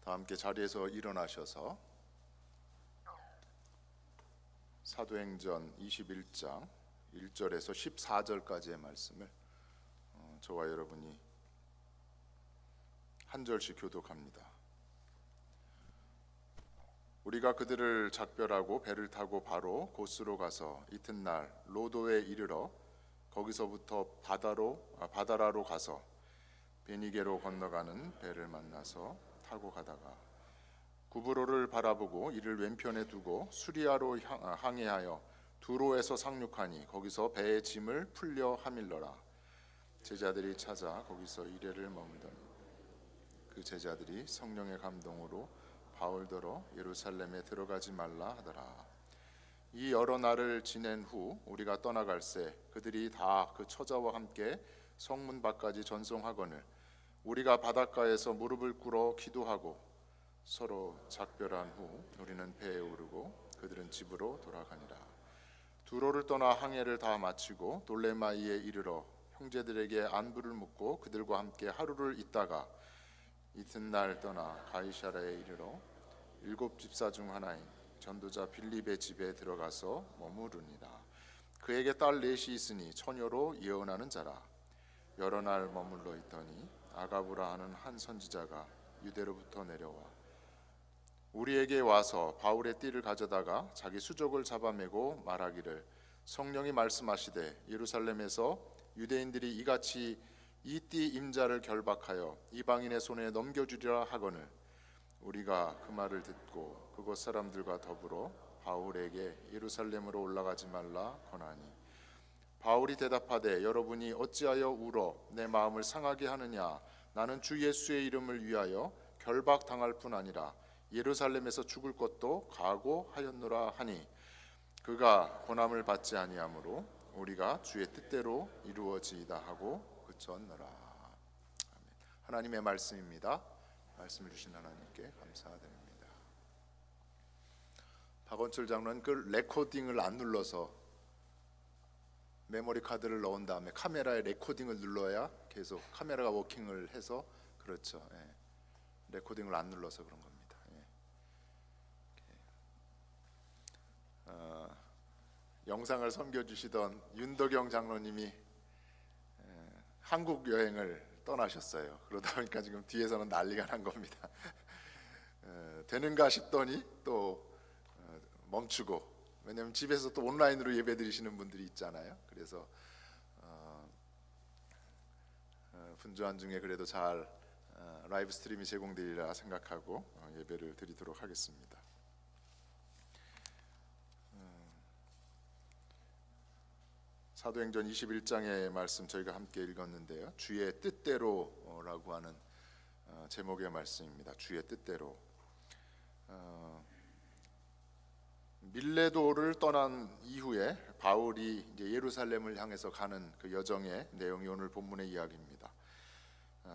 다 함께 자리에서 일어나셔서 사도행전 21장 1절에서 14절까지의 말씀을 저와 여러분이 한 절씩 교독합니다. 우리가 그들을 작별하고 배를 타고 바로 고스로 가서 이튿날 로도에 이르러 거기서부터 바다라로 가서 베니게로 건너가는 배를 만나서 타고 가다가 구브로를 바라보고 이를 왼편에 두고 수리아로 항해하여 두로에서 상륙하니 거기서 배의 짐을 풀려 하밀러라. 제자들이 찾아 거기서 이레를 머무더니 그 제자들이 성령의 감동으로 바울더러 예루살렘에 들어가지 말라 하더라. 이 여러 날을 지낸 후 우리가 떠나갈새 그들이 다 그 처자와 함께 성문 밖까지 전송하거늘 우리가 바닷가에서 무릎을 꿇어 기도하고 서로 작별한 후 우리는 배에 오르고 그들은 집으로 돌아가니라. 두로를 떠나 항해를 다 마치고 돌레마이에 이르러 형제들에게 안부를 묻고 그들과 함께 하루를 있다가 이튿날 떠나 가이사랴에 이르러 7 집사 중 하나인 전도자 빌립의 집에 들어가서 머무르니라. 그에게 딸 넷이 있으니 처녀로 예언하는 자라. 여러 날 머물러 있더니 아가부라 하는 한 선지자가 유대로부터 내려와 우리에게 와서 바울의 띠를 가져다가 자기 수족을 잡아매고 말하기를 성령이 말씀하시되 예루살렘에서 유대인들이 이같이 이 띠 임자를 결박하여 이방인의 손에 넘겨주리라 하거늘 우리가 그 말을 듣고 그곳 사람들과 더불어 바울에게 예루살렘으로 올라가지 말라 권하니 바울이 대답하되 여러분이 어찌하여 울어 내 마음을 상하게 하느냐. 나는 주 예수의 이름을 위하여 결박당할 뿐 아니라 예루살렘에서 죽을 것도 각오하였노라 하니 그가 고난을 받지 아니하므로 우리가 주의 뜻대로 이루어지이다 하고 그쳤노라. 아멘. 하나님의 말씀입니다. 말씀을 주신 하나님께 감사드립니다. 박원철 장로는 그 레코딩을 안 눌러서 메모리 카드를 넣은 다음에 카메라에 레코딩을 눌러야 계속 카메라가 워킹을 해서 그렇죠. 예. 레코딩을 안 눌러서 그런 겁니다. 예. 영상을 섬겨주시던 윤덕영 장로님이 한국 여행을 떠나셨어요. 그러다 보니까 지금 뒤에서는 난리가 난 겁니다. 되는가 싶더니 또 멈추고 왜냐하면 집에서 또 온라인으로 예배 드리시는 분들이 있잖아요. 그래서 분주한 중에 그래도 잘 라이브 스트림이 제공되리라 생각하고 예배를 드리도록 하겠습니다. 사도행전 21장의 말씀 저희가 함께 읽었는데요. 주의 뜻대로라고 하는 제목의 말씀입니다. 주의 뜻대로. 밀레도를 떠난 이후에 바울이 이제 예루살렘을 향해서 가는 그 여정의 내용이 오늘 본문의 이야기입니다.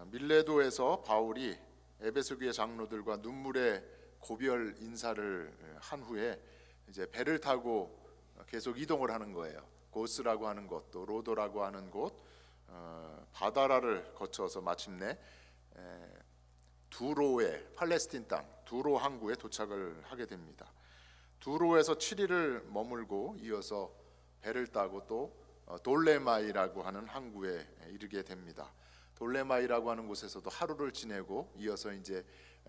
밀레도에서 바울이 에베소 교회 장로들과 눈물의 고별 인사를 한 후에 이제 배를 타고 계속 이동을 하는 거예요. 고스라고 하는 곳, 또 로도라고 하는 곳, 바다라를 거쳐서 마침내 두로의 팔레스틴 땅 두로 항구에 도착을 하게 됩니다. 두로에서 7일을 머물고 이어서 배를 타고 또 돌레마이라고 하는 항구에 이르게 됩니다. 돌레마이라고 하는 곳에서도 하루를 지내고 이어서 이제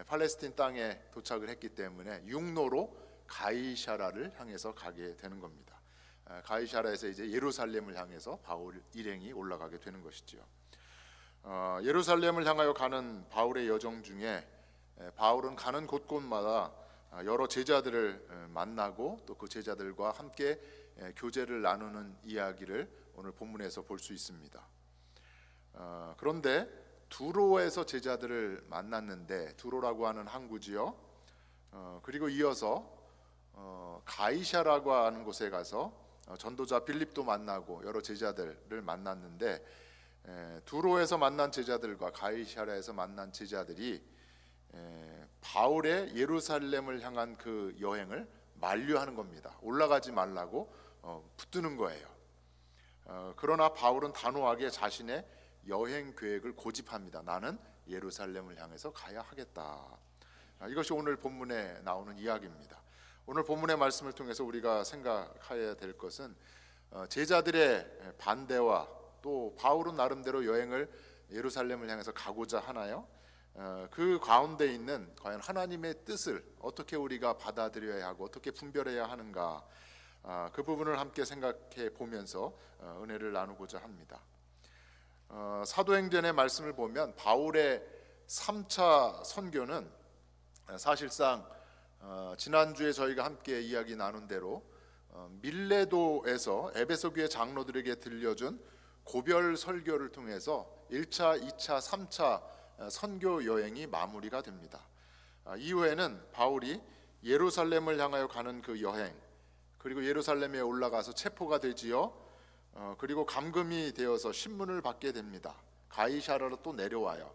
팔레스틴 땅에 도착을 했기 때문에 육로로 가이사랴를 향해서 가게 되는 겁니다. 가이사랴에서 이제 예루살렘을 향해서 바울 일행이 올라가게 되는 것이죠. 예루살렘을 향하여 가는 바울의 여정 중에 바울은 가는 곳곳마다 여러 제자들을 만나고 또 그 제자들과 함께 교제를 나누는 이야기를 오늘 본문에서 볼 수 있습니다. 그런데 두로에서 제자들을 만났는데 두로라고 하는 항구지요. 그리고 이어서 가이사라고 하는 곳에 가서 전도자 빌립도 만나고 여러 제자들을 만났는데 두로에서 만난 제자들과 가이사랴에서 만난 제자들이 바울의 예루살렘을 향한 그 여행을 만류하는 겁니다. 올라가지 말라고 붙드는 거예요. 그러나 바울은 단호하게 자신의 여행 계획을 고집합니다. 나는 예루살렘을 향해서 가야 하겠다. 이것이 오늘 본문에 나오는 이야기입니다. 오늘 본문의 말씀을 통해서 우리가 생각해야 될 것은 제자들의 반대와 또 바울은 나름대로 여행을 예루살렘을 향해서 가고자 하나요? 그 가운데 있는 과연 하나님의 뜻을 어떻게 우리가 받아들여야 하고 어떻게 분별해야 하는가, 그 부분을 함께 생각해 보면서 은혜를 나누고자 합니다. 사도행전의 말씀을 보면 바울의 3차 선교는 사실상 지난주에 저희가 함께 이야기 나눈 대로 밀레도에서 에베소 교회 장로들에게 들려준 고별 설교를 통해서 1차, 2차, 3차 선교 여행이 마무리가 됩니다. 이후에는 바울이 예루살렘을 향하여 가는 그 여행, 그리고 예루살렘에 올라가서 체포가 되지요. 그리고 감금이 되어서 신문을 받게 됩니다. 가이사랴로 또 내려와요.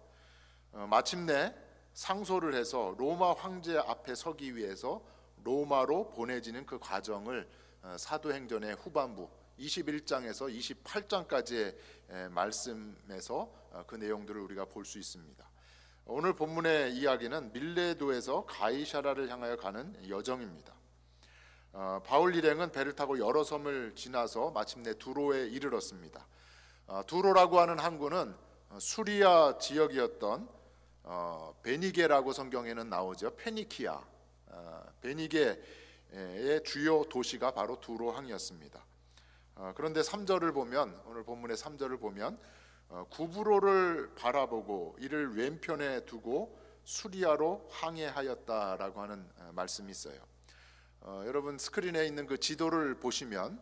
마침내 상소를 해서 로마 황제 앞에 서기 위해서 로마로 보내지는 그 과정을 사도행전의 후반부 21장에서 28장까지의 말씀에서 그 내용들을 우리가 볼 수 있습니다. 오늘 본문의 이야기는 밀레도에서 가이사랴를 향하여 가는 여정입니다. 바울 일행은 배를 타고 여러 섬을 지나서 마침내 두로에 이르렀습니다. 두로라고 하는 항구는 수리아 지역이었던 베니게라고 성경에는 나오죠. 페니키아, 베니게의 주요 도시가 바로 두로항이었습니다. 그런데 3절을 보면, 오늘 본문의 3절을 보면 구브로를 바라보고 이를 왼편에 두고 수리아로 항해하였다라고 하는 말씀이 있어요. 여러분 스크린에 있는 그 지도를 보시면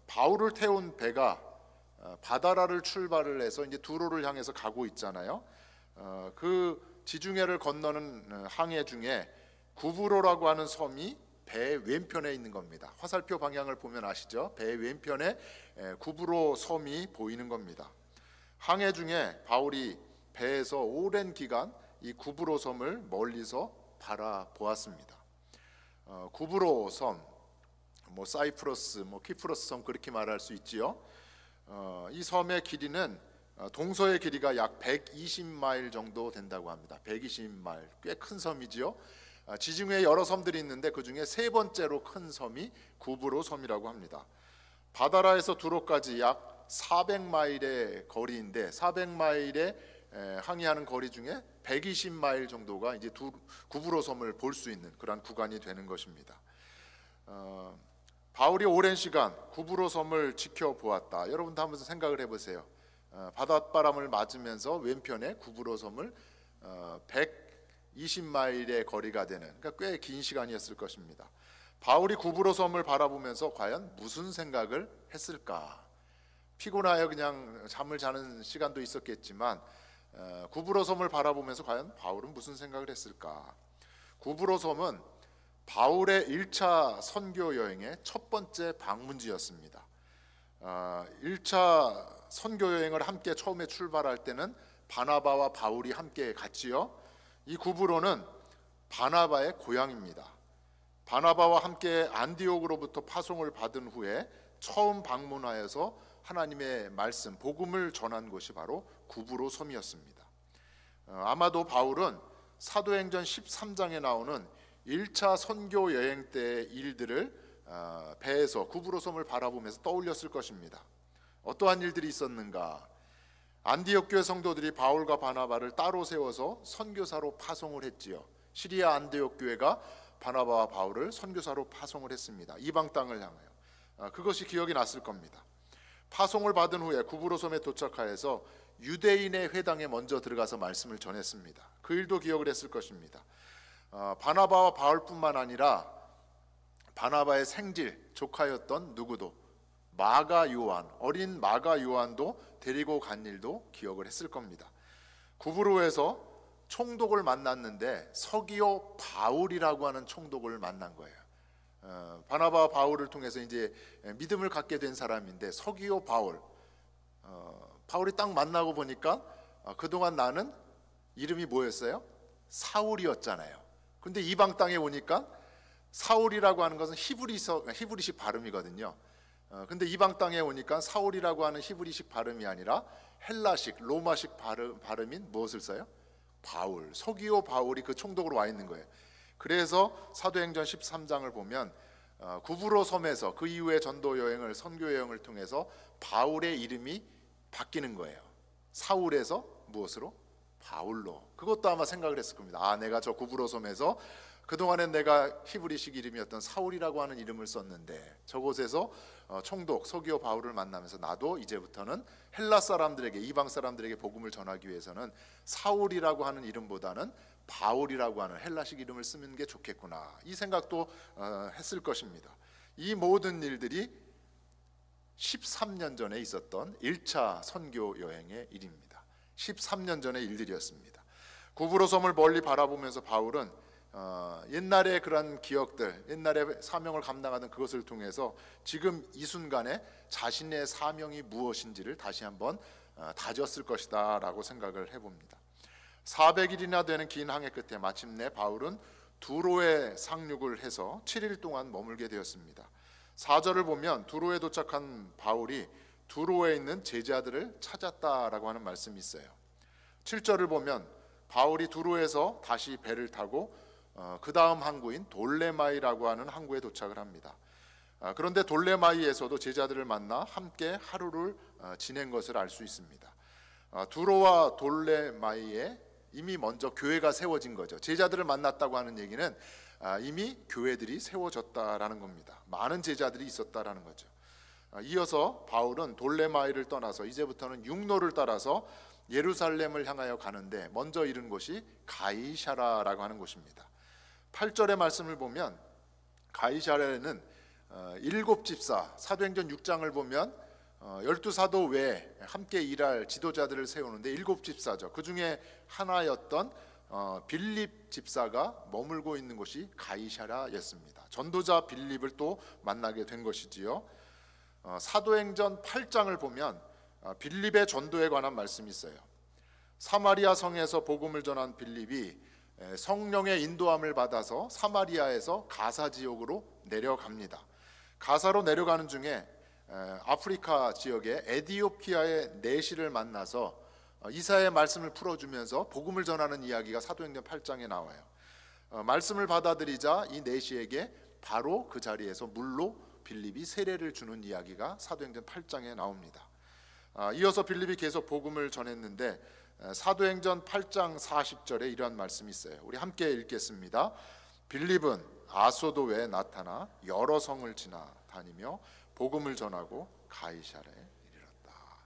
바울을 태운 배가 바다라를 출발을 해서 이제 두로를 향해서 가고 있잖아요. 그 지중해를 건너는 항해 중에 구브로라고 하는 섬이 배 왼편에 있는 겁니다. 화살표 방향을 보면 아시죠? 배 왼편에 구브로 섬이 보이는 겁니다. 항해 중에 바울이 배에서 오랜 기간 이 구브로 섬을 멀리서 바라보았습니다. 구브로 섬, 사이프러스, 키프로스 섬 그렇게 말할 수 있지요. 이 섬의 길이는 동서의 길이가 약 120마일 정도 된다고 합니다. 120마일, 꽤 큰 섬이지요. 지중해에 여러 섬들이 있는데 그 중에 세 번째로 큰 섬이 구브로 섬이라고 합니다. 바다라에서 두로까지 약 400마일의 거리인데 400마일에 항해하는 거리 중에 120마일 정도가 이제 구브로 섬을 볼 수 있는 그런 구간이 되는 것입니다. 바울이 오랜 시간 구브로 섬을 지켜보았다. 여러분도 한번 생각을 해보세요. 바닷바람을 맞으면서 왼편에 구브로 섬을 120마일의 거리가 되는, 그러니까 꽤 긴 시간이었을 것입니다. 바울이 구브로 섬을 바라보면서 과연 무슨 생각을 했을까? 피곤하여 그냥 잠을 자는 시간도 있었겠지만 구브로 섬을 바라보면서 과연 바울은 무슨 생각을 했을까? 구브로 섬은 바울의 1차 선교 여행의 첫 번째 방문지였습니다. 1차 선교 여행을 함께 처음에 출발할 때는 바나바와 바울이 함께 갔지요. 이 구브로는 바나바의 고향입니다. 바나바와 함께 안디옥으로부터 파송을 받은 후에 처음 방문하여서 하나님의 말씀, 복음을 전한 곳이 바로 구브로 섬이었습니다. 아마도 바울은 사도행전 13장에 나오는 1차 선교 여행 때의 일들을 배에서 구브로 섬을 바라보면서 떠올렸을 것입니다. 어떠한 일들이 있었는가? 안디옥 교회 성도들이 바울과 바나바를 따로 세워서 선교사로 파송을 했지요. 시리아 안디옥 교회가 바나바와 바울을 선교사로 파송을 했습니다. 이방 땅을 향하여. 그것이 기억이 났을 겁니다. 파송을 받은 후에 구브로 섬에 도착하여서 유대인의 회당에 먼저 들어가서 말씀을 전했습니다. 그 일도 기억을 했을 것입니다. 바나바와 바울뿐만 아니라 바나바의 생질 조카였던 누구도, 마가 요한, 어린 마가 요한도 데리고 간 일도 기억을 했을 겁니다. 구브로에서 총독을 만났는데 서기오 바울이라고 하는 총독을 만난 거예요. 바나바와 바울을 통해서 이제 믿음을 갖게 된 사람인데 서기오 바울, 바울이 딱 만나고 보니까 그동안 나는 이름이 뭐였어요? 사울이었잖아요. 근데 이방 땅에 오니까 사울이라고 하는 것은 히브리식 발음이거든요. 근데 이방 땅에 오니까 사울이라고 하는 히브리식 발음이 아니라 헬라식, 로마식 발음인 무엇을 써요? 바울, 서기오 바울이 그 총독으로 와 있는 거예요. 그래서 사도행전 13장을 보면 구브로 섬에서 그 이후에 전도 여행을, 선교 여행을 통해서 바울의 이름이 바뀌는 거예요. 사울에서 무엇으로? 바울로. 그것도 아마 생각을 했을 겁니다. 내가 저 구브로 섬에서 그동안엔 내가 히브리식 이름이었던 사울이라고 하는 이름을 썼는데 저곳에서 총독 서기오 바울을 만나면서 나도 이제부터는 헬라 사람들에게, 이방 사람들에게 복음을 전하기 위해서는 사울이라고 하는 이름보다는 바울이라고 하는 헬라식 이름을 쓰는 게 좋겠구나, 이 생각도 했을 것입니다. 이 모든 일들이 13년 전에 있었던 1차 선교 여행의 일입니다. 13년 전의 일들이었습니다. 구브로 섬을 멀리 바라보면서 바울은 옛날의 그런 기억들, 옛날의 사명을 감당하던 그것을 통해서 지금 이 순간에 자신의 사명이 무엇인지를 다시 한번 다졌을 것이다 라고 생각을 해봅니다. 400일이나 되는 긴 항해 끝에 마침내 바울은 두로에 상륙을 해서 7일 동안 머물게 되었습니다. 4절을 보면 두로에 도착한 바울이 두로에 있는 제자들을 찾았다라고 하는 말씀이 있어요. 7절을 보면 바울이 두로에서 다시 배를 타고 그 다음 항구인 돌레마이라고 하는 항구에 도착을 합니다. 그런데 돌레마이에서도 제자들을 만나 함께 하루를 지낸 것을 알 수 있습니다. 두로와 돌레마이에 이미 먼저 교회가 세워진 거죠. 제자들을 만났다고 하는 얘기는 이미 교회들이 세워졌다라는 겁니다. 많은 제자들이 있었다라는 거죠. 이어서 바울은 돌레마이를 떠나서 이제부터는 육로를 따라서 예루살렘을 향하여 가는데 먼저 이른 곳이 가이사라라고 하는 곳입니다. 8절의 말씀을 보면 가이사라에는 7집사, 사도행전 6장을 보면 12사도 외에 함께 일할 지도자들을 세우는데 7집사죠. 그 중에 하나였던 빌립 집사가 머물고 있는 곳이 가이사라였습니다. 전도자 빌립을 또 만나게 된 것이지요. 사도행전 8장을 보면 빌립의 전도에 관한 말씀이 있어요. 사마리아 성에서 복음을 전한 빌립이 성령의 인도함을 받아서 사마리아에서 가사 지역으로 내려갑니다. 가사로 내려가는 중에 아프리카 지역의 에디오피아의 내시를 만나서 이사의 말씀을 풀어주면서 복음을 전하는 이야기가 사도행전 8장에 나와요. 말씀을 받아들이자 이 내시에게 바로 그 자리에서 물로 빌립이 세례를 주는 이야기가 사도행전 8장에 나옵니다. 이어서 빌립이 계속 복음을 전했는데 사도행전 8장 40절에 이러한 말씀이 있어요. 우리 함께 읽겠습니다. 빌립은 아소도 외에 나타나 여러 성을 지나 다니며 복음을 전하고 가이사라에 이르렀다.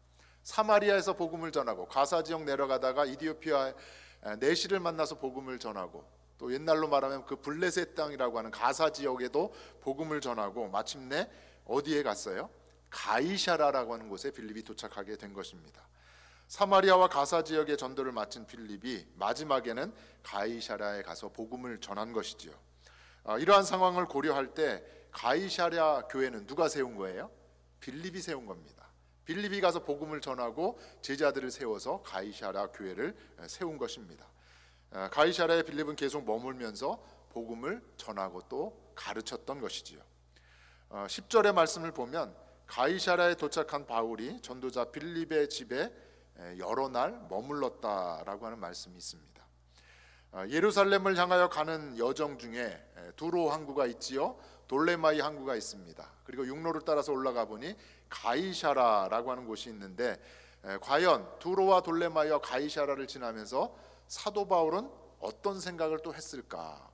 사마리아에서 복음을 전하고 가사 지역 내려가다가 이디오피아 내시를 만나서 복음을 전하고 또 옛날로 말하면 그 블레셋 땅이라고 하는 가사 지역에도 복음을 전하고 마침내 어디에 갔어요? 가이사라라고 하는 곳에 빌립이 도착하게 된 것입니다. 사마리아와 가사 지역의 전도를 마친 빌립이 마지막에는 가이사라에 가서 복음을 전한 것이지요. 이러한 상황을 고려할 때 가이사랴 교회는 누가 세운 거예요? 빌립이 세운 겁니다. 빌립이 가서 복음을 전하고 제자들을 세워서 가이사랴 교회를 세운 것입니다. 가이사랴에 빌립은 계속 머물면서 복음을 전하고 또 가르쳤던 것이지요. 10절의 말씀을 보면 가이사랴에 도착한 바울이 전도자 빌립의 집에 여러 날 머물렀다라고 하는 말씀이 있습니다. 예루살렘을 향하여 가는 여정 중에 두로 항구가 있지요. 돌레마이 항구가 있습니다. 그리고 육로를 따라서 올라가 보니 가이사라라고 하는 곳이 있는데 과연 두로와 돌레마이와 가이사라를 지나면서 사도 바울은 어떤 생각을 또 했을까?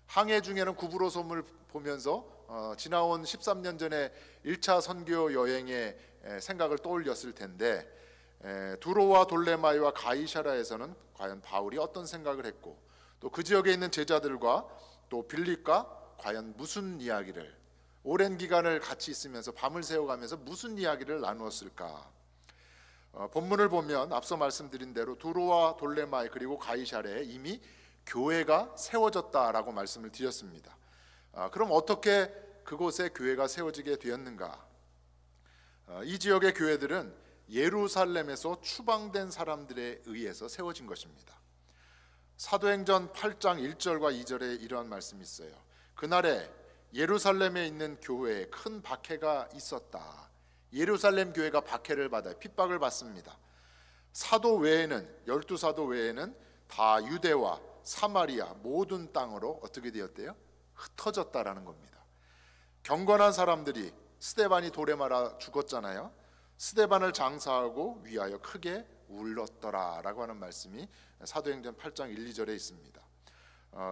항해 중에는 구브로 섬을 보면서 지나온 13년 전에 1차 선교 여행의 생각을 떠올렸을 텐데 두로와 돌레마이와 가이사라에서는 과연 바울이 어떤 생각을 했고 또 그 지역에 있는 제자들과 또 빌립과 과연 무슨 이야기를 오랜 기간을 같이 있으면서 밤을 새워가면서 무슨 이야기를 나누었을까? 본문을 보면 앞서 말씀드린 대로 두로와 돌레마이 그리고 가이사랴에 이미 교회가 세워졌다라고 말씀을 드렸습니다. 그럼 어떻게 그곳에 교회가 세워지게 되었는가? 이 지역의 교회들은 예루살렘에서 추방된 사람들에 의해서 세워진 것입니다. 사도행전 8장 1절과 2절에 이러한 말씀이 있어요. 그날에 예루살렘에 있는 교회에 큰 박해가 있었다. 예루살렘 교회가 박해를 받아요. 핍박을 받습니다. 사도 외에는 12사도 외에는 다 유대와 사마리아 모든 땅으로 어떻게 되었대요? 흩어졌다라는 겁니다. 경건한 사람들이 스데반이 돌에 말아 죽었잖아요. 스데반을 장사하고 위하여 크게 울렀더라라고 하는 말씀이 사도행전 8장 1, 2절에 있습니다.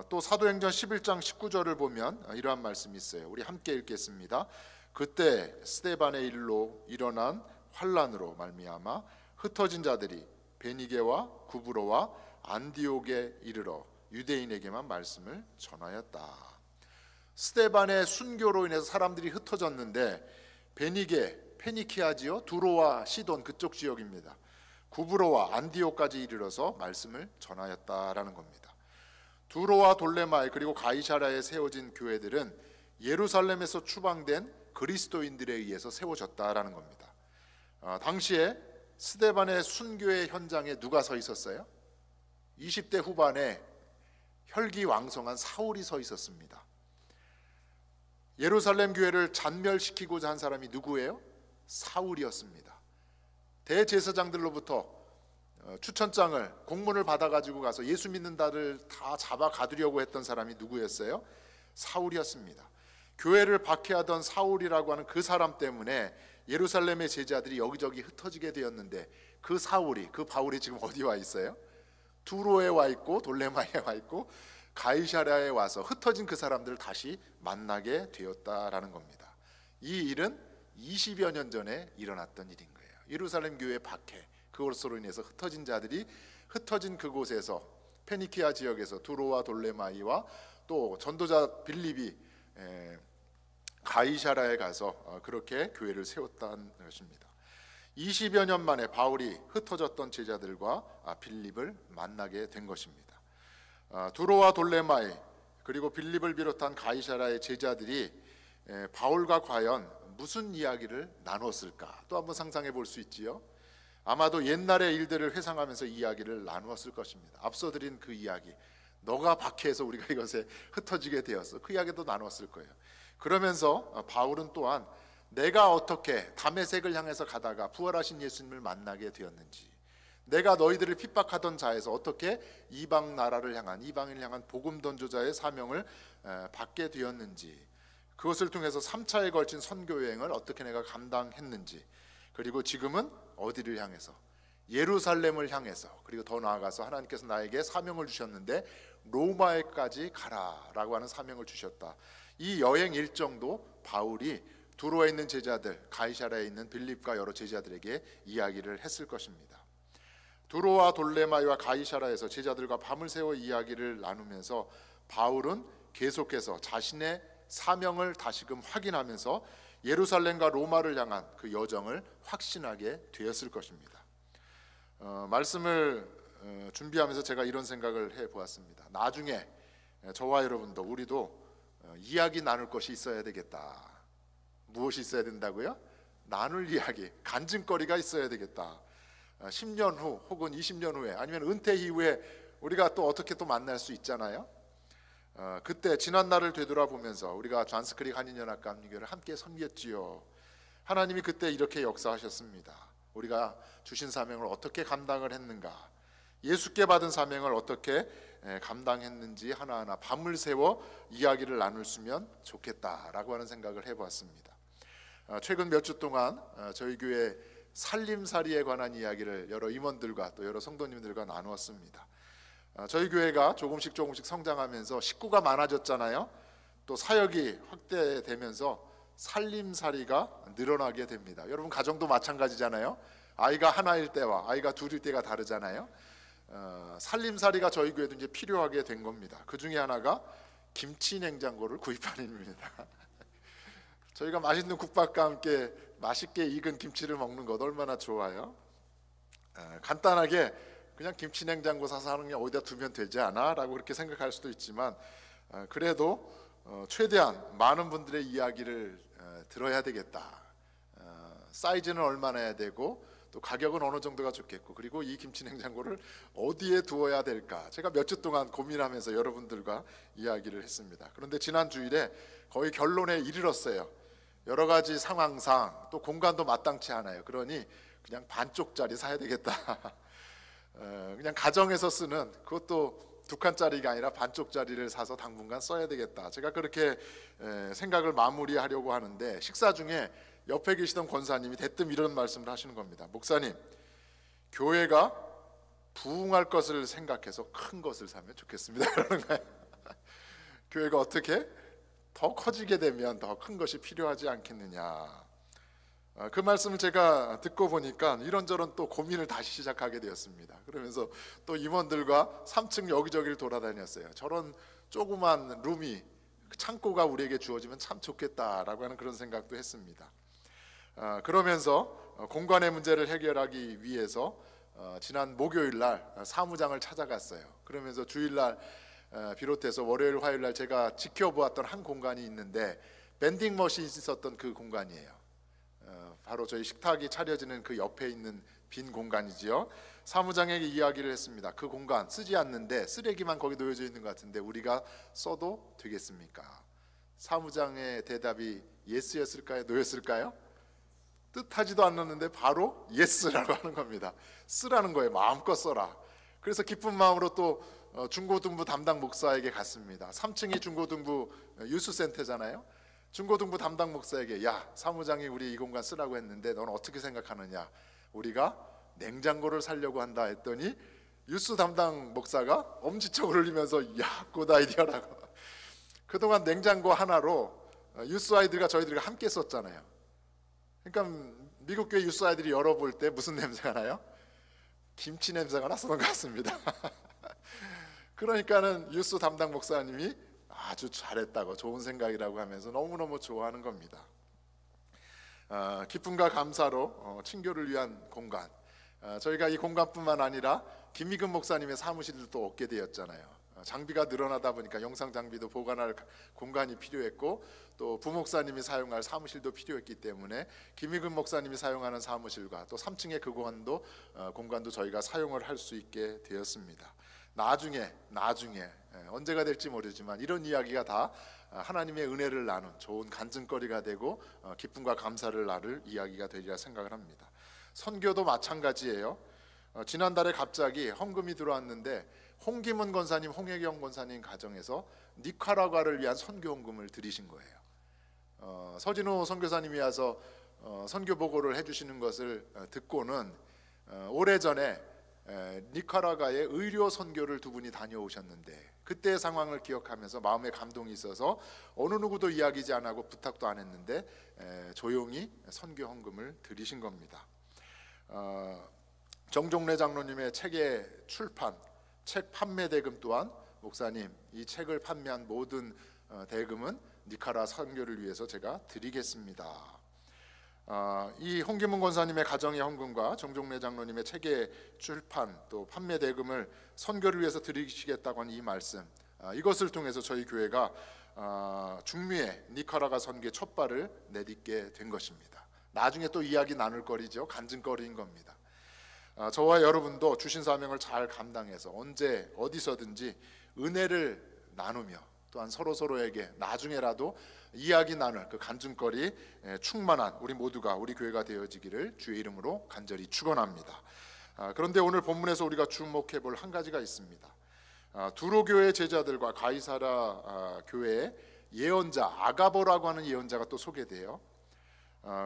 또 사도행전 11장 19절을 보면 이러한 말씀이 있어요. 우리 함께 읽겠습니다. 그때 스데반의 일로 일어난 환란으로 말미암아 흩어진 자들이 베니게와 구브로와 안디옥에 이르러 유대인에게만 말씀을 전하였다. 스데반의 순교로 인해서 사람들이 흩어졌는데 베니게, 페니키아지요, 두로와 시돈 그쪽 지역입니다. 구브로와 안디옥까지 이르러서 말씀을 전하였다라는 겁니다. 두로와 돌레마이 그리고 가이사라에 세워진 교회들은 예루살렘에서 추방된 그리스도인들에 의해서 세워졌다라는 겁니다. 당시에 스데반의 순교의 현장에 누가 서 있었어요? 20대 후반에 혈기왕성한 사울이 서 있었습니다. 예루살렘 교회를 잔멸시키고자 한 사람이 누구예요? 사울이었습니다. 대제사장들로부터 추천장을 공문을 받아가지고 가서 예수 믿는 자를 다 잡아 가두려고 했던 사람이 누구였어요? 사울이었습니다. 교회를 박해하던 사울이라고 하는 그 사람 때문에 예루살렘의 제자들이 여기저기 흩어지게 되었는데 그 사울이, 그 바울이 지금 어디 와 있어요? 두로에 와 있고 돌레마에 와 있고 가이사랴에 와서 흩어진 그 사람들을 다시 만나게 되었다라는 겁니다. 이 일은 20여 년 전에 일어났던 일인 거예요. 예루살렘 교회 박해, 그것으로 인해서 흩어진 자들이 흩어진 그곳에서 페니키아 지역에서 두로와 돌레마이와 또 전도자 빌립이 가이사랴에 가서 그렇게 교회를 세웠다는 것입니다. 20여 년 만에 바울이 흩어졌던 제자들과 빌립을 만나게 된 것입니다. 두로와 돌레마이 그리고 빌립을 비롯한 가이사랴의 제자들이 바울과 과연 무슨 이야기를 나눴을까? 또 한번 상상해 볼 수 있지요. 아마도 옛날의 일들을 회상하면서 이야기를 나누었을 것입니다. 앞서 드린 그 이야기, 너가 박해해서 우리가 이것에 흩어지게 되었어, 그 이야기도 나눴을 거예요. 그러면서 바울은 또한 내가 어떻게 다메섹을 향해서 가다가 부활하신 예수님을 만나게 되었는지, 내가 너희들을 핍박하던 자에서 어떻게 이방 나라를 향한, 이방인을 향한 복음 전도자의 사명을 받게 되었는지, 그것을 통해서 3차에 걸친 선교 여행을 어떻게 내가 감당했는지, 그리고 지금은 어디를 향해서? 예루살렘을 향해서, 그리고 더 나아가서 하나님께서 나에게 사명을 주셨는데 로마에까지 가라라고 하는 사명을 주셨다. 이 여행 일정도 바울이 두로에 있는 제자들, 가이사랴에 있는 빌립과 여러 제자들에게 이야기를 했을 것입니다. 두로와 돌레마이와 가이사랴에서 제자들과 밤을 새워 이야기를 나누면서 바울은 계속해서 자신의 사명을 다시금 확인하면서 예루살렘과 로마를 향한 그 여정을 확신하게 되었을 것입니다. 말씀을 준비하면서 제가 이런 생각을 해보았습니다. 나중에 저와 여러분도, 우리도 이야기 나눌 것이 있어야 되겠다. 무엇이 있어야 된다고요? 나눌 이야기, 간증거리가 있어야 되겠다. 10년 후 혹은 20년 후에 아니면 은퇴 이후에 우리가 또 어떻게 또 만날 수 있잖아요. 그때 지난 날을 되돌아보면서 우리가 존스크릭 한인연합과 감리교회를 함께 섬겼지요. 하나님이 그때 이렇게 역사하셨습니다. 우리가 주신 사명을 어떻게 감당을 했는가, 예수께 받은 사명을 어떻게 감당했는지 하나하나 밤을 새워 이야기를 나눌수면 좋겠다라고 하는 생각을 해보았습니다. 최근 몇 주 동안 저희 교회 살림살이에 관한 이야기를 여러 임원들과 또 여러 성도님들과 나누었습니다. 저희 교회가 조금씩 성장하면서 식구가 많아졌잖아요. 또 사역이 확대되면서 살림살이가 늘어나게 됩니다. 여러분 가정도 마찬가지잖아요. 아이가 하나일 때와 아이가 둘일 때가 다르잖아요. 살림살이가 저희 교회도 이제 필요하게 된 겁니다. 그 중에 하나가 김치 냉장고를 구입하는 일입니다. 저희가 맛있는 국밥과 함께 맛있게 익은 김치를 먹는 것 얼마나 좋아요. 간단하게 그냥 김치 냉장고 사서 하는 게 어디다 두면 되지 않아? 라고 그렇게 생각할 수도 있지만 그래도 최대한 많은 분들의 이야기를 들어야 되겠다. 사이즈는 얼마나 해야 되고 또 가격은 어느 정도가 좋겠고, 그리고 이 김치 냉장고를 어디에 두어야 될까, 제가 몇 주 동안 고민하면서 여러분들과 이야기를 했습니다. 그런데 지난 주일에 거의 결론에 이르렀어요. 여러 가지 상황상 또 공간도 마땅치 않아요. 그러니 그냥 반쪽짜리 사야 되겠다. 그냥 가정에서 쓰는, 그것도 두 칸짜리가 아니라 반쪽짜리를 사서 당분간 써야 되겠다. 제가 그렇게 생각을 마무리하려고 하는데, 식사 중에 옆에 계시던 권사님이 대뜸 이런 말씀을 하시는 겁니다. 목사님, 교회가 부흥할 것을 생각해서 큰 것을 사면 좋겠습니다. 그러는 거예요. 교회가 어떻게 더 커지게 되면 더 큰 것이 필요하지 않겠느냐. 그 말씀을 제가 듣고 보니까 이런저런 또 고민을 다시 시작하게 되었습니다. 그러면서 또 임원들과 3층 여기저기를 돌아다녔어요. 저런 조그만 룸이, 창고가 우리에게 주어지면 참 좋겠다라고 하는 그런 생각도 했습니다. 그러면서 공간의 문제를 해결하기 위해서 지난 목요일 날 사무장을 찾아갔어요. 그러면서 주일 날 비롯해서 월요일, 화요일 날 제가 지켜보았던 한 공간이 있는데, 밴딩 머신이 있었던 그 공간이에요. 바로 저희 식탁이 차려지는 그 옆에 있는 빈 공간이지요. 사무장에게 이야기를 했습니다. 그 공간 쓰지 않는데 쓰레기만 거기 놓여져 있는 것 같은데 우리가 써도 되겠습니까? 사무장의 대답이 예스였을까요? 노였을까요? 뜻하지도 않았는데 바로 예스라고 하는 겁니다. 쓰라는 거예요. 마음껏 써라. 그래서 기쁜 마음으로 또 중고등부 담당 목사에게 갔습니다. 3층이 중고등부 유스센터잖아요. 중고등부 담당 목사에게, 야, 사무장이 우리 이 공간 쓰라고 했는데 너는 어떻게 생각하느냐? 우리가 냉장고를 사려고 한다 했더니 유스 담당 목사가 엄지척을 흘리면서, 야, 굿 아이디어라고. 그동안 냉장고 하나로 유스 아이들과 저희들이 함께 썼잖아요. 그러니까 미국 교회 유스 아이들이 열어볼 때 무슨 냄새가 나요? 김치 냄새가 났었던 것 같습니다. 그러니까는 유스 담당 목사님이 아주 잘했다고, 좋은 생각이라고 하면서 너무너무 좋아하는 겁니다. 기쁨과 감사로 친교를 위한 공간, 저희가 이 공간뿐만 아니라 김미근 목사님의 사무실도 또 얻게 되었잖아요. 장비가 늘어나다 보니까 영상 장비도 보관할 공간이 필요했고, 또 부목사님이 사용할 사무실도 필요했기 때문에 김미근 목사님이 사용하는 사무실과 또 3층의 그 공간도 저희가 사용을 할 수 있게 되었습니다. 나중에 언제가 될지 모르지만 이런 이야기가 다 하나님의 은혜를 나눈 좋은 간증거리가 되고 기쁨과 감사를 나눌 이야기가 되리라 생각을 합니다. 선교도 마찬가지예요. 지난달에 갑자기 헌금이 들어왔는데 홍기문 권사님, 홍혜경 권사님 가정에서 니카라과를 위한 선교 헌금을 드리신 거예요. 서진호 선교사님이 와서 선교 보고를 해주시는 것을 듣고는 오래전에 니카라과의 의료 선교를 두 분이 다녀오셨는데, 그때의 상황을 기억하면서 마음에 감동이 있어서 어느 누구도 이야기지 안 하고 부탁도 안 했는데 조용히 선교 헌금을 드리신 겁니다. 정종래 장로님의 책의 출판, 책 판매 대금 또한 목사님, 이 책을 판매한 모든 대금은 니카라 선교를 위해서 제가 드리겠습니다. 이 홍기문 권사님의 가정의 헌금과 정종래 장로님의 책의 출판 또 판매 대금을 선교를 위해서 드리시겠다고 하는 이 말씀, 이것을 통해서 저희 교회가 중미의 니카라과 선교의 첫 발을 내딛게 된 것입니다. 나중에 또 이야기 나눌 거리죠. 간증거리인 겁니다. 저와 여러분도 주신 사명을 잘 감당해서 언제 어디서든지 은혜를 나누며 또한 서로에게 나중에라도 이야기 나눌 그 간증거리 충만한 우리 모두가, 우리 교회가 되어지기를 주의 이름으로 간절히 축원합니다. 그런데 오늘 본문에서 우리가 주목해 볼 한 가지가 있습니다. 두로 교회 제자들과 가이사라 교회의 예언자 아가보라고 하는 예언자가 또 소개돼요.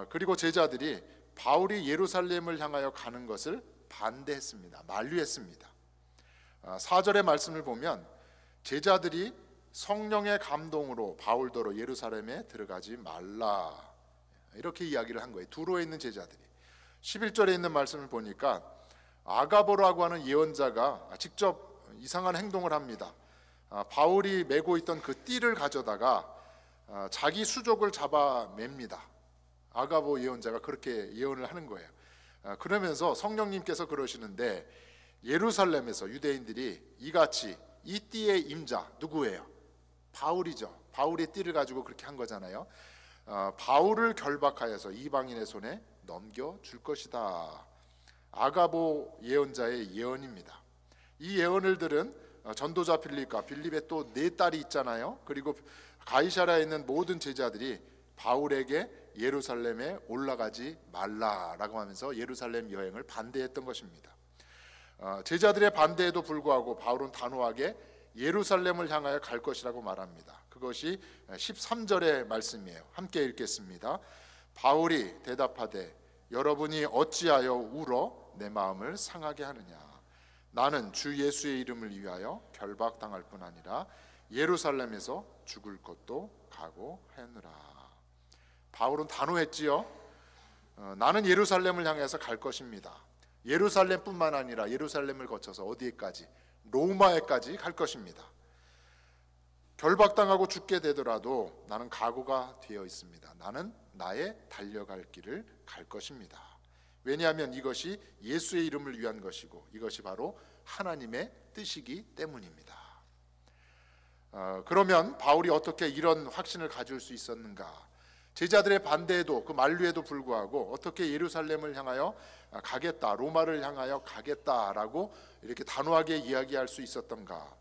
그리고 제자들이 바울이 예루살렘을 향하여 가는 것을 반대했습니다. 만류했습니다. 4절의 말씀을 보면 제자들이 성령의 감동으로 바울더러 예루살렘에 들어가지 말라, 이렇게 이야기를 한 거예요. 두로에 있는 제자들이. 11절에 있는 말씀을 보니까 아가보라고 하는 예언자가 직접 이상한 행동을 합니다. 바울이 메고 있던 그 띠를 가져다가 자기 수족을 잡아맵니다. 아가보 예언자가 그렇게 예언을 하는 거예요. 그러면서 성령님께서 그러시는데, 예루살렘에서 유대인들이 이같이 이 띠의 임자 누구예요? 바울이죠. 바울의 띠를 가지고 그렇게 한 거잖아요. 바울을 결박하여서 이방인의 손에 넘겨줄 것이다. 아가보 예언자의 예언입니다. 이 예언을 들은 전도자 빌립과 빌립의 또 네 딸이 있잖아요. 그리고 가이사라에 있는 모든 제자들이 바울에게 예루살렘에 올라가지 말라라고 하면서 예루살렘 여행을 반대했던 것입니다. 제자들의 반대에도 불구하고 바울은 단호하게 예루살렘을 향하여 갈 것이라고 말합니다. 그것이 13절의 말씀이에요. 함께 읽겠습니다. 바울이 대답하되 여러분이 어찌하여 울어 내 마음을 상하게 하느냐. 나는 주 예수의 이름을 위하여 결박당할 뿐 아니라 예루살렘에서 죽을 것도 각오하였느라. 바울은 단호했지요. 나는 예루살렘을 향해서 갈 것입니다. 예루살렘뿐만 아니라 예루살렘을 거쳐서 어디에까지? 로마에까지 갈 것입니다. 결박당하고 죽게 되더라도 나는 각오가 되어 있습니다. 나는 나의 달려갈 길을 갈 것입니다. 왜냐하면 이것이 예수의 이름을 위한 것이고 이것이 바로 하나님의 뜻이기 때문입니다. 그러면 바울이 어떻게 이런 확신을 가질 수 있었는가? 제자들의 반대에도 그 만류에도 불구하고 어떻게 예루살렘을 향하여 가겠다, 로마를 향하여 가겠다라고 이렇게 단호하게 이야기할 수 있었던가?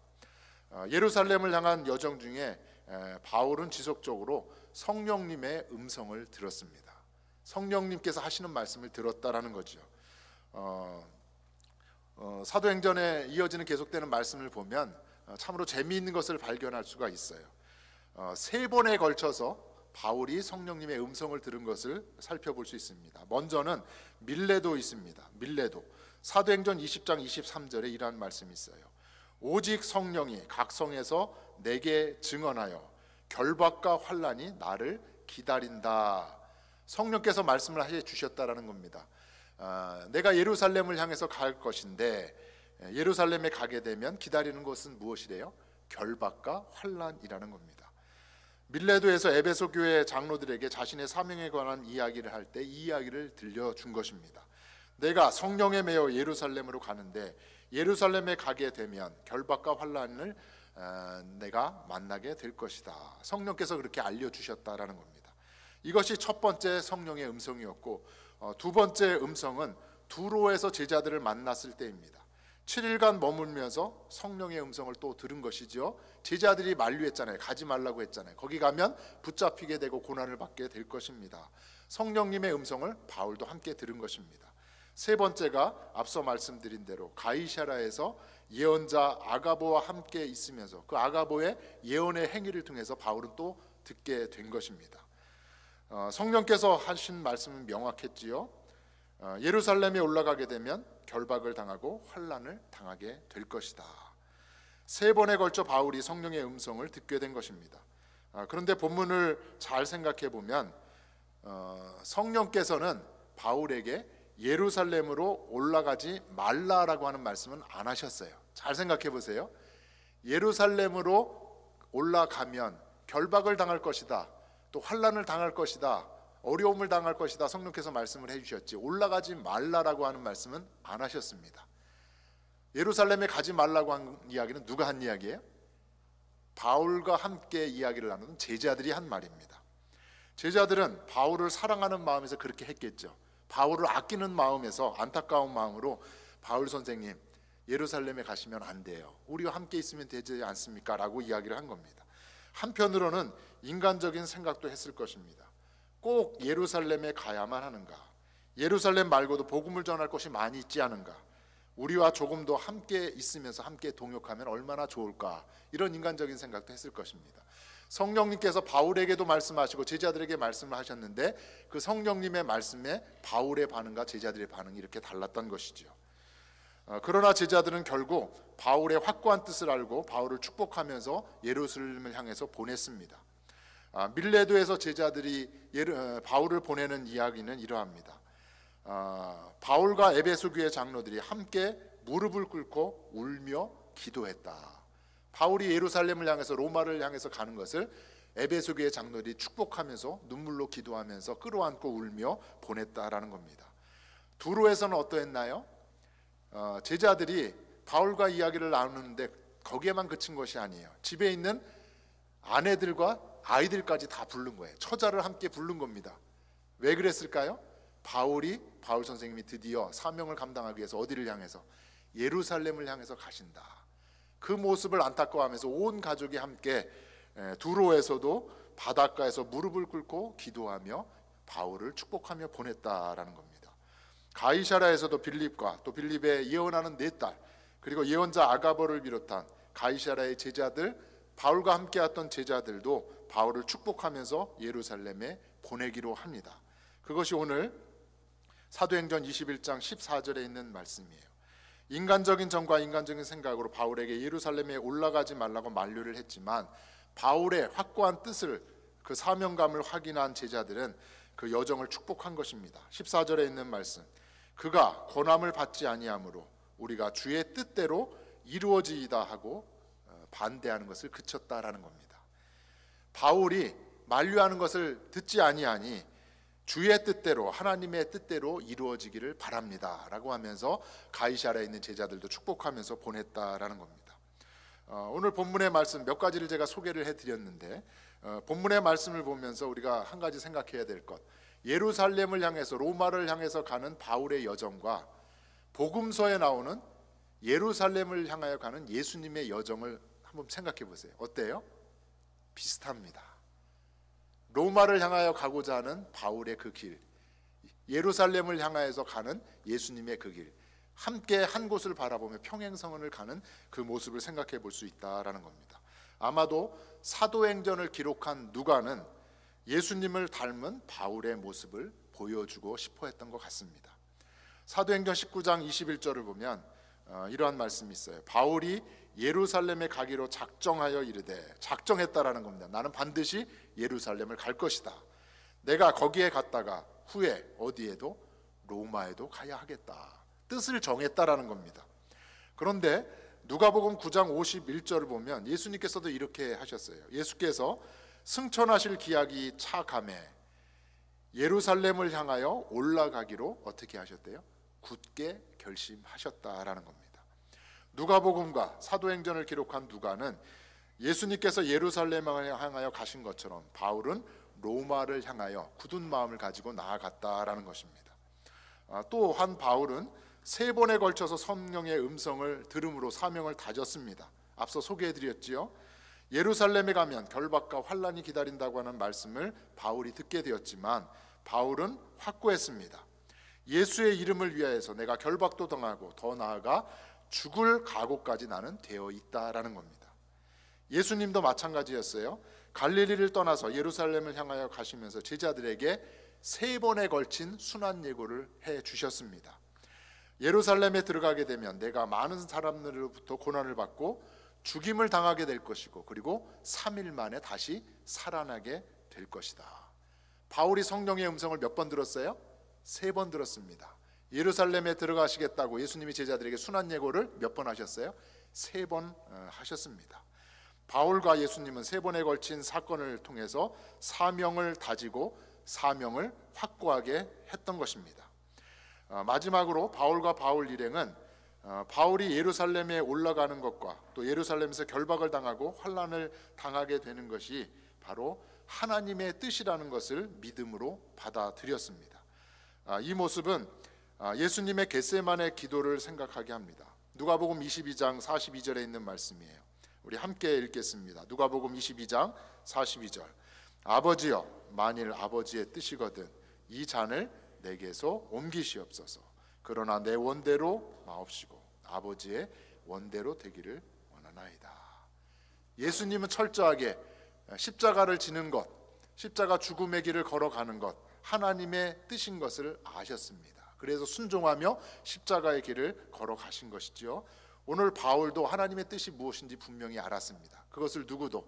예루살렘을 향한 여정 중에 바울은 지속적으로 성령님의 음성을 들었습니다. 성령님께서 하시는 말씀을 들었다라는 거죠. 사도행전에 이어지는 계속되는 말씀을 보면 참으로 재미있는 것을 발견할 수가 있어요. 3번에 걸쳐서 바울이 성령님의 음성을 들은 것을 살펴볼 수 있습니다. 먼저는 밀레도 있습니다. 밀레도. 사도행전 20장 23절에 이러한 말씀이 있어요. 오직 성령이 각 성에서 내게 증언하여 결박과 환난이 나를 기다린다. 성령께서 말씀을 해 주셨다라는 겁니다. 내가 예루살렘을 향해서 갈 것인데 예루살렘에 가게 되면 기다리는 것은 무엇이래요? 결박과 환난이라는 겁니다. 밀레도에서 에베소 교회 장로들에게 자신의 사명에 관한 이야기를 할 때 이 이야기를 들려준 것입니다. 내가 성령에 매여 예루살렘으로 가는데 예루살렘에 가게 되면 결박과 환난을 내가 만나게 될 것이다. 성령께서 그렇게 알려주셨다라는 겁니다. 이것이 첫 번째 성령의 음성이었고, 두 번째 음성은 두로에서 제자들을 만났을 때입니다. 7일간 머물면서 성령의 음성을 또 들은 것이죠. 제자들이 만류했잖아요. 가지 말라고 했잖아요. 거기 가면 붙잡히게 되고 고난을 받게 될 것입니다. 성령님의 음성을 바울도 함께 들은 것입니다. 세 번째가 앞서 말씀드린 대로 가이사랴에서 예언자 아가보와 함께 있으면서 그 아가보의 예언의 행위를 통해서 바울은 또 듣게 된 것입니다. 성령께서 하신 말씀은 명확했지요. 예루살렘에 올라가게 되면 결박을 당하고 환난을 당하게 될 것이다. 3번에 걸쳐 바울이 성령의 음성을 듣게 된 것입니다. 그런데 본문을 잘 생각해 보면 성령께서는 바울에게 예루살렘으로 올라가지 말라라고 하는 말씀은 안 하셨어요. 잘 생각해 보세요. 예루살렘으로 올라가면 결박을 당할 것이다, 또 환난을 당할 것이다, 어려움을 당할 것이다, 성령께서 말씀을 해주셨지 올라가지 말라라고 하는 말씀은 안 하셨습니다. 예루살렘에 가지 말라고 한 이야기는 누가 한 이야기예요? 바울과 함께 이야기를 나누는 제자들이 한 말입니다. 제자들은 바울을 사랑하는 마음에서 그렇게 했겠죠. 바울을 아끼는 마음에서 안타까운 마음으로 바울 선생님 예루살렘에 가시면 안 돼요. 우리와 함께 있으면 되지 않습니까? 라고 이야기를 한 겁니다. 한편으로는 인간적인 생각도 했을 것입니다. 꼭 예루살렘에 가야만 하는가? 예루살렘 말고도 복음을 전할 곳이 많이 있지 않은가? 우리와 조금 더 함께 있으면서 함께 동역하면 얼마나 좋을까? 이런 인간적인 생각도 했을 것입니다. 성령님께서 바울에게도 말씀하시고 제자들에게 말씀을 하셨는데 그 성령님의 말씀에 바울의 반응과 제자들의 반응이 이렇게 달랐던 것이죠. 그러나 제자들은 결국 바울의 확고한 뜻을 알고 바울을 축복하면서 예루살렘을 향해서 보냈습니다. 밀레도에서 제자들이 바울을 보내는 이야기는 이러합니다. 바울과 에베소 교회 장로들이 함께 무릎을 꿇고 울며 기도했다. 바울이 예루살렘을 향해서 로마를 향해서 가는 것을 에베소 교회 장로들이 축복하면서 눈물로 기도하면서 끌어안고 울며 보냈다라는 겁니다. 두로에서는 어떠했나요? 제자들이 바울과 이야기를 나누는데 거기에만 그친 것이 아니에요. 집에 있는 아내들과 아이들까지 다 부른 거예요. 처자를 함께 부른 겁니다. 왜 그랬을까요? 바울 선생님이 드디어 사명을 감당하기 위해서 어디를 향해서? 예루살렘을 향해서 가신다. 그 모습을 안타까워하면서 온 가족이 함께 두로에서도 바닷가에서 무릎을 꿇고 기도하며 바울을 축복하며 보냈다라는 겁니다. 가이사랴에서도 빌립과 또 빌립의 예언하는 네 딸, 그리고 예언자 아가버를 비롯한 가이사랴의 제자들, 바울과 함께 왔던 제자들도 바울을 축복하면서 예루살렘에 보내기로 합니다. 그것이 오늘 사도행전 21장 14절에 있는 말씀이에요. 인간적인 정과 인간적인 생각으로 바울에게 예루살렘에 올라가지 말라고 만류를 했지만 바울의 확고한 뜻을, 그 사명감을 확인한 제자들은 그 여정을 축복한 것입니다. 14절에 있는 말씀, 그가 권함을 받지 아니하므로 우리가 주의 뜻대로 이루어지이다 하고 반대하는 것을 그쳤다라는 겁니다. 바울이 만류하는 것을 듣지 아니하니 주의 뜻대로, 하나님의 뜻대로 이루어지기를 바랍니다 라고 하면서 가이사랴에 있는 제자들도 축복하면서 보냈다라는 겁니다. 오늘 본문의 말씀 몇 가지를 제가 소개를 해드렸는데, 본문의 말씀을 보면서 우리가 한 가지 생각해야 될 것, 예루살렘을 향해서, 로마를 향해서 가는 바울의 여정과 복음서에 나오는 예루살렘을 향하여 가는 예수님의 여정을 한번 생각해 보세요. 어때요? 비슷합니다. 로마를 향하여 가고자 하는 바울의 그 길, 예루살렘을 향하여서 가는 예수님의 그 길, 함께 한 곳을 바라보며 평행선을 가는 그 모습을 생각해 볼 수 있다라는 겁니다. 아마도 사도행전을 기록한 누가는 예수님을 닮은 바울의 모습을 보여주고 싶어 했던 것 같습니다. 사도행전 19장 21절을 보면 이러한 말씀이 있어요. 바울이 예루살렘에 가기로 작정하여 이르되, 작정했다라는 겁니다. 나는 반드시 예루살렘을 갈 것이다. 내가 거기에 갔다가 후에 어디에도, 로마에도 가야 하겠다. 뜻을 정했다라는 겁니다. 그런데 누가복음 9장 51절을 보면 예수님께서도 이렇게 하셨어요. 예수께서 승천하실 기약이 차 감에 예루살렘을 향하여 올라가기로 어떻게 하셨대요? 굳게 결심하셨다라는 겁니다. 누가복음과 사도행전을 기록한 누가는 예수님께서 예루살렘을 향하여 가신 것처럼 바울은 로마를 향하여 굳은 마음을 가지고 나아갔다라는 것입니다. 또한 바울은 3번에 걸쳐서 성령의 음성을 들음으로 사명을 다졌습니다. 앞서 소개해드렸지요. 예루살렘에 가면 결박과 환란이 기다린다고 하는 말씀을 바울이 듣게 되었지만 바울은 확고했습니다. 예수의 이름을 위하여서 내가 결박도 당하고 더 나아가 죽을 각오까지 나는 되어 있다라는 겁니다. 예수님도 마찬가지였어요. 갈릴리를 떠나서 예루살렘을 향하여 가시면서 제자들에게 3번에 걸친 순환 예고를 해 주셨습니다. 예루살렘에 들어가게 되면 내가 많은 사람들로부터 고난을 받고 죽임을 당하게 될 것이고, 그리고 3일 만에 다시 살아나게 될 것이다. 바울이 성령의 음성을 몇 번 들었어요? 3번 들었습니다. 예루살렘에 들어가시겠다고 예수님이 제자들에게 순환 예고를 몇 번 하셨어요? 3번 하셨습니다. 바울과 예수님은 3번에 걸친 사건을 통해서 사명을 다지고 사명을 확고하게 했던 것입니다. 마지막으로 바울과 바울 일행은 바울이 예루살렘에 올라가는 것과 또 예루살렘에서 결박을 당하고 환난을 당하게 되는 것이 바로 하나님의 뜻이라는 것을 믿음으로 받아들였습니다. 이 모습은 예수님의 겟세마네 기도를 생각하게 합니다. 누가복음 22장 42절에 있는 말씀이에요. 우리 함께 읽겠습니다. 누가복음 22장 42절. 아버지여, 만일 아버지의 뜻이거든 이 잔을 내게서 옮기시옵소서. 그러나 내 원대로 마옵시고 아버지의 원대로 되기를 원하나이다. 예수님은 철저하게 십자가를 지는 것, 십자가 죽음의 길을 걸어가는 것, 하나님의 뜻인 것을 아셨습니다. 그래서 순종하며 십자가의 길을 걸어가신 것이지요. 오늘 바울도 하나님의 뜻이 무엇인지 분명히 알았습니다. 그것을 누구도,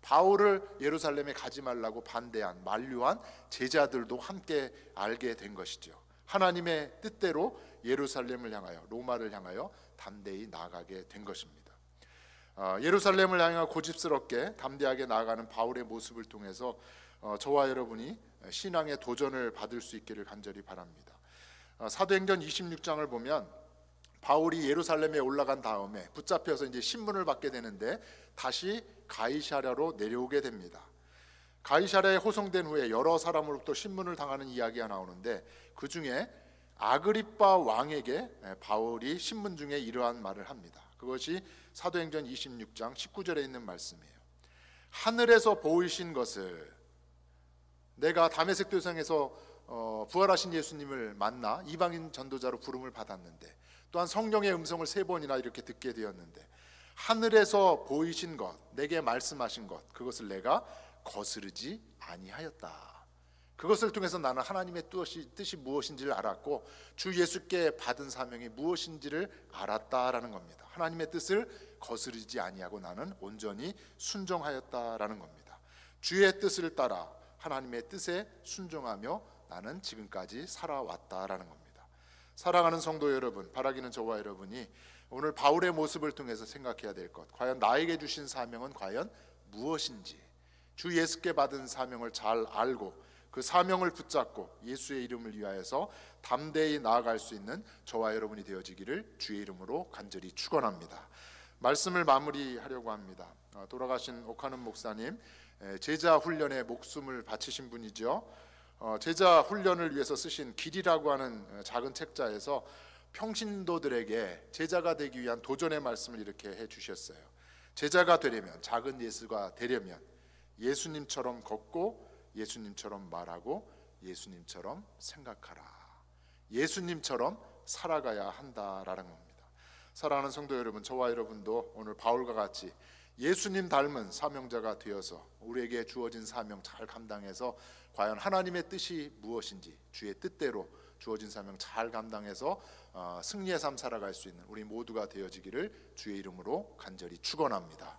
바울을 예루살렘에 가지 말라고 반대한, 만류한 제자들도 함께 알게 된 것이죠. 하나님의 뜻대로 예루살렘을 향하여, 로마를 향하여 담대히 나아가게 된 것입니다. 예루살렘을 향하여 고집스럽게 담대하게 나아가는 바울의 모습을 통해서 저와 여러분이 신앙의 도전을 받을 수 있기를 간절히 바랍니다. 사도행전 26장을 보면 바울이 예루살렘에 올라간 다음에 붙잡혀서 이제 신문을 받게 되는데 다시 가이사랴로 내려오게 됩니다. 가이사랴에 호송된 후에 여러 사람으로부터 신문을 당하는 이야기가 나오는데 그 중에 아그리빠 왕에게 바울이 신문 중에 이러한 말을 합니다. 그것이 사도행전 26장 19절에 있는 말씀이에요. 하늘에서 보이신 것을, 내가 다메섹 도상에서 부활하신 예수님을 만나 이방인 전도자로 부름을 받았는데, 또한 성령의 음성을 3번이나 이렇게 듣게 되었는데, 하늘에서 보이신 것, 내게 말씀하신 것, 그것을 내가 거스르지 아니하였다. 그것을 통해서 나는 하나님의 뜻이 무엇인지를 알았고 주 예수께 받은 사명이 무엇인지를 알았다라는 겁니다. 하나님의 뜻을 거스르지 아니하고 나는 온전히 순종하였다라는 겁니다. 주의 뜻을 따라 하나님의 뜻에 순종하며 나는 지금까지 살아왔다라는 겁니다. 사랑하는 성도 여러분, 바라기는 저와 여러분이 오늘 바울의 모습을 통해서 생각해야 될 것, 과연 나에게 주신 사명은 과연 무엇인지, 주 예수께 받은 사명을 잘 알고 그 사명을 붙잡고 예수의 이름을 위하여서 담대히 나아갈 수 있는 저와 여러분이 되어지기를 주의 이름으로 간절히 축원합니다. 말씀을 마무리하려고 합니다. 돌아가신 오카는 목사님, 제자 훈련에 목숨을 바치신 분이죠. 제자 훈련을 위해서 쓰신 길이라고 하는 작은 책자에서 평신도들에게 제자가 되기 위한 도전의 말씀을 이렇게 해주셨어요. 제자가 되려면, 작은 예수가 되려면 예수님처럼 걷고 예수님처럼 말하고 예수님처럼 생각하라. 예수님처럼 살아가야 한다라는 겁니다. 사랑하는 성도 여러분, 저와 여러분도 오늘 바울과 같이 예수님 닮은 사명자가 되어서 우리에게 주어진 사명 잘 감당해서 과연 하나님의 뜻이 무엇인지 주의 뜻대로 주어진 사명 잘 감당해서 승리의 삶 살아갈 수 있는 우리 모두가 되어지기를 주의 이름으로 간절히 축원합니다.